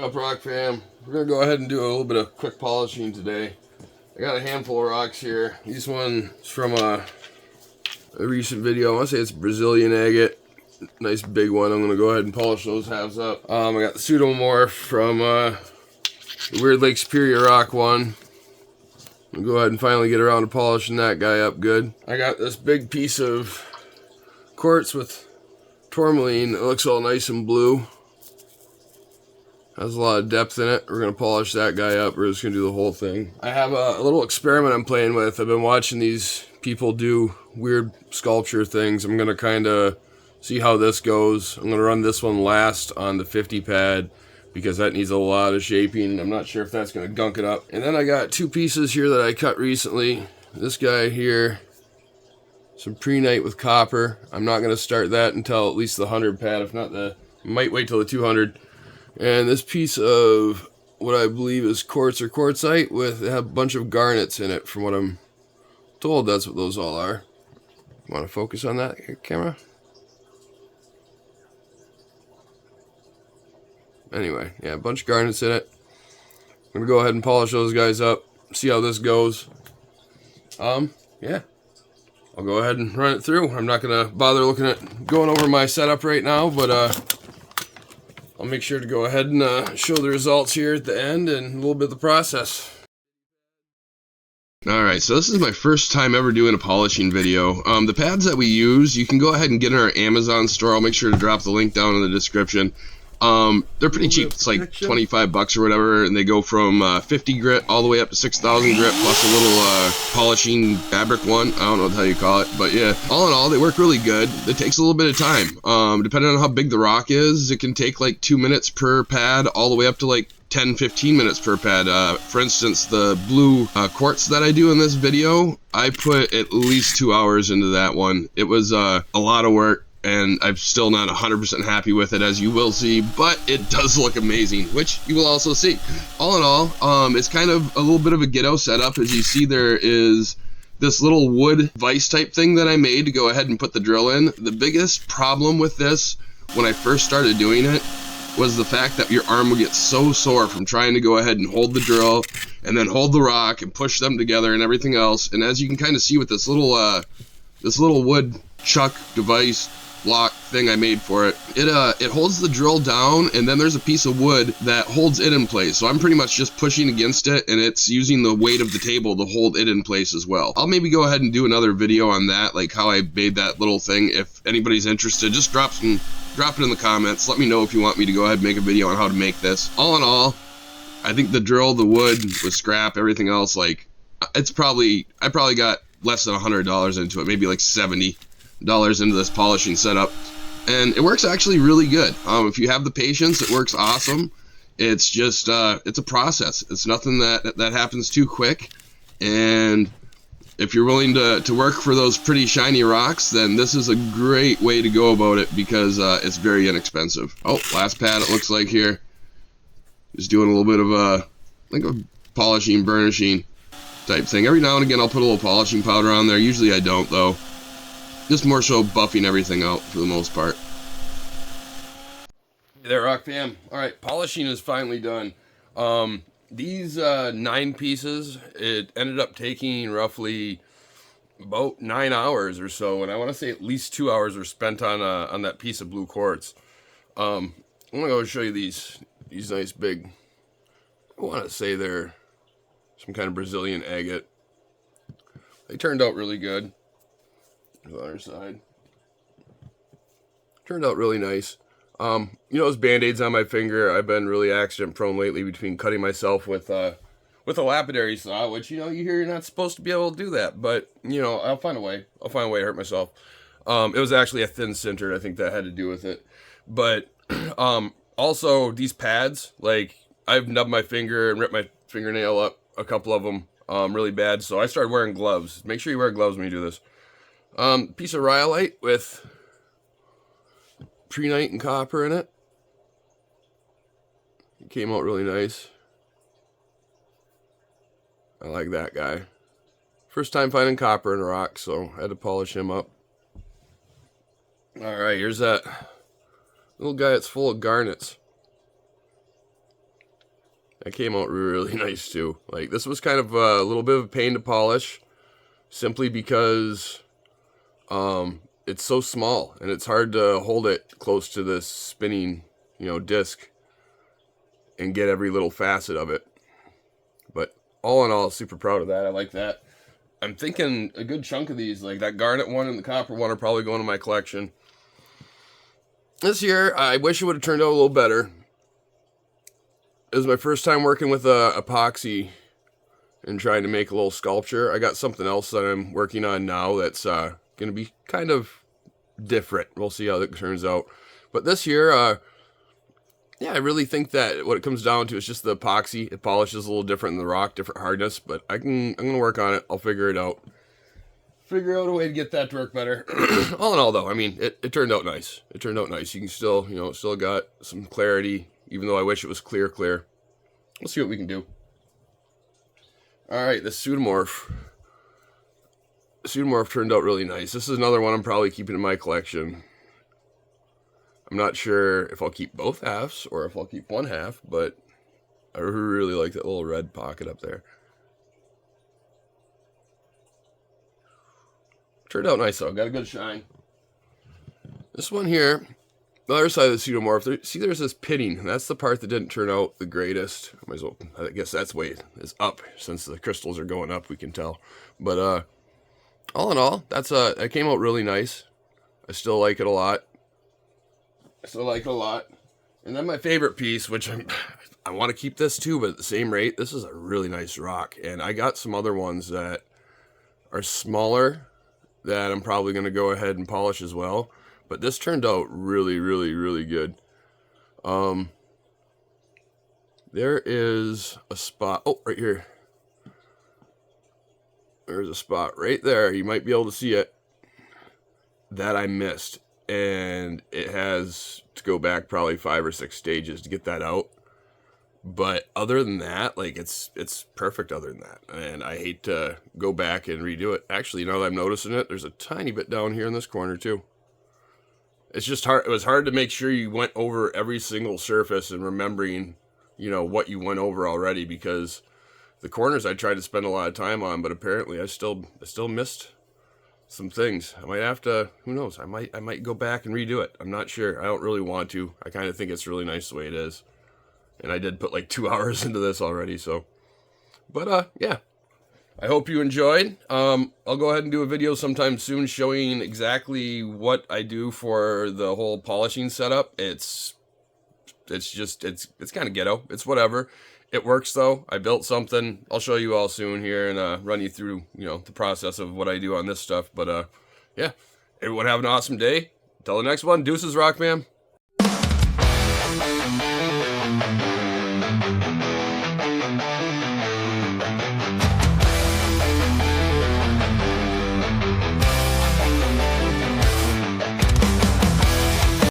Up, Rock fam? We're gonna go ahead and do a little bit of quick polishing today. I got a handful of rocks here. This one's from a recent video. I want to say it's Brazilian agate. Nice big one. I'm gonna go ahead and polish those halves up. I got the pseudomorph from the Weird Lake Superior rock one. I'll go ahead and finally get around to polishing that guy up good. I got this big piece of quartz with tourmaline. It looks all nice and blue. Has a lot of depth in it. We're going to polish that guy up. We're just going to do the whole thing. I have a little experiment I'm playing with. I've been watching these people do weird sculpture things. I'm going to kind of see how this goes. I'm going to run this one last on the 50 pad because that needs a lot of shaping. I'm not sure if that's going to gunk it up. And then I got two pieces here that I cut recently. This guy here, some pre-night with copper. I'm not going to start that until at least the 100 pad. If not, might wait till the 200. And this piece of what I believe is quartz or quartzite with a bunch of garnets in it, from what I'm told. That's what those all are. Want to focus on that here, camera? Anyway, yeah, a bunch of garnets in it. I'm going to go ahead and polish those guys up, see how this goes. Yeah. I'll go ahead and run it through. I'm not going to bother going over my setup right now, but I'll make sure to go ahead and show the results here at the end and a little bit of the process. Alright, so this is my first time ever doing a polishing video. The pads that we use, you can go ahead and get in our Amazon store. I'll make sure to drop the link down in the description. They're pretty cheap. It's like 25 bucks or whatever, and they go from 50 grit all the way up to 6,000 grit, plus a little polishing fabric one. I don't know how you call it, but yeah, all in all, they work really good. It takes a little bit of time. Depending on how big the rock is, it can take like 2 minutes per pad, all the way up to like 10-15 minutes per pad. For instance, the blue quartz that I do in this video, I put at least 2 hours into that one. It was a lot of work, and I'm still not 100% happy with it, as you will see, but it does look amazing, which you will also see. All in all, it's kind of a little bit of a ghetto setup. As you see, there is this little wood vise type thing that I made to go ahead and put the drill in. The biggest problem with this, when I first started doing it, was the fact that your arm would get so sore from trying to go ahead and hold the drill and then hold the rock and push them together and everything else. And as you can kind of see with this little wood chuck device block thing I made for it, it holds the drill down, and then there's a piece of wood that holds it in place. So I'm pretty much just pushing against it, and it's using the weight of the table to hold it in place as well. I'll maybe go ahead and do another video on that, like how I made that little thing. If anybody's interested, just drop it in the comments. Let me know if you want me to go ahead and make a video on how to make this. All in all, I think the drill, the wood with scrap, everything else, like I probably got less than $100 into it, maybe like $70 into this polishing setup, and it works actually really good. If you have the patience, it works awesome. It's just it's a process. It's nothing that happens too quick, and if you're willing to work for those pretty shiny rocks, then this is a great way to go about it, because it's very inexpensive. Oh, last pad it looks like here. Just doing a little bit of a polishing, burnishing type thing. Every now and again I'll put a little polishing powder on there. Usually I don't, though. Just more so buffing everything out for the most part. Hey there, Rock fam. Alright, polishing is finally done. These 9 pieces, it ended up taking roughly about 9 hours or so, and I want to say at least 2 hours were spent on that piece of blue quartz. I'm going to go show you these nice big, I want to say they're some kind of Brazilian agate. They turned out really good. The other side turned out really nice. You know, those band-aids on my finger, I've been really accident prone lately between cutting myself with a lapidary saw, which, you know, you hear you're not supposed to be able to do that, but, you know, I'll find a way to hurt myself. It was actually a thin sinter. I think that had to do with it. But also these pads, like, I've nubbed my finger and ripped my fingernail up, a couple of them, really bad, so I started wearing gloves. Make sure you wear gloves when you do this. Piece of rhyolite with pre-night and copper in it. It came out really nice. I like that guy. First time finding copper in a rock, so I had to polish him up. Alright, here's that little guy that's full of garnets. That came out really nice too. Like, this was kind of a little bit of a pain to polish, simply because it's so small and it's hard to hold it close to this spinning, disc and get every little facet of it. But all in all, super proud of that. I like that. I'm thinking a good chunk of these, like that garnet one and the copper one, are probably going to my collection. This year, I wish it would have turned out a little better. It was my first time working with epoxy and trying to make a little sculpture. I got something else that I'm working on now that's going to be kind of different. We'll see how it turns out. But this year, yeah, I really think that what it comes down to is just the epoxy. It polishes a little different than the rock, different hardness. But I'm going to work on it. I'll figure it out. Figure out a way to get that to work better. All in all, though, I mean, it turned out nice. It turned out nice. You can still, still got some clarity, even though I wish it was clear. We'll see what we can do. All right, the pseudomorph. Pseudomorph turned out really nice. This is another one I'm probably keeping in my collection. I'm not sure if I'll keep both halves or if I'll keep one half, but I really like that little red pocket up there. Turned out nice though, got a good shine. This one here, the other side of the pseudomorph, see there's this pitting. That's the part that didn't turn out the greatest. I guess that's the way it is up, since the crystals are going up, we can tell. But all in all, that came out really nice. I still like it a lot. And then my favorite piece, which I want to keep this too, but at the same rate, this is a really nice rock. And I got some other ones that are smaller that I'm probably going to go ahead and polish as well. But this turned out really, really, really good. There is a spot. Oh, right here. There's a spot right there. You might be able to see it. That I missed. And it has to go back probably 5 or 6 stages to get that out. But other than that, like, it's perfect other than that. And I hate to go back and redo it. Actually, now that I'm noticing it, there's a tiny bit down here in this corner too. It's just hard. It was hard to make sure you went over every single surface and remembering, what you went over already, because the corners I tried to spend a lot of time on, but apparently I still missed some things. I might have to, who knows, I might go back and redo it. I'm not sure. I don't really want to. I kind of think it's really nice the way it is. And I did put like 2 hours into this already, so. But, yeah. I hope you enjoyed. I'll go ahead and do a video sometime soon showing exactly what I do for the whole polishing setup. It's kind of ghetto. It's whatever. It works, though. I built something. I'll show you all soon here and run you through, the process of what I do on this stuff. But, yeah. Everyone have an awesome day. Until the next one, deuces, Rockman.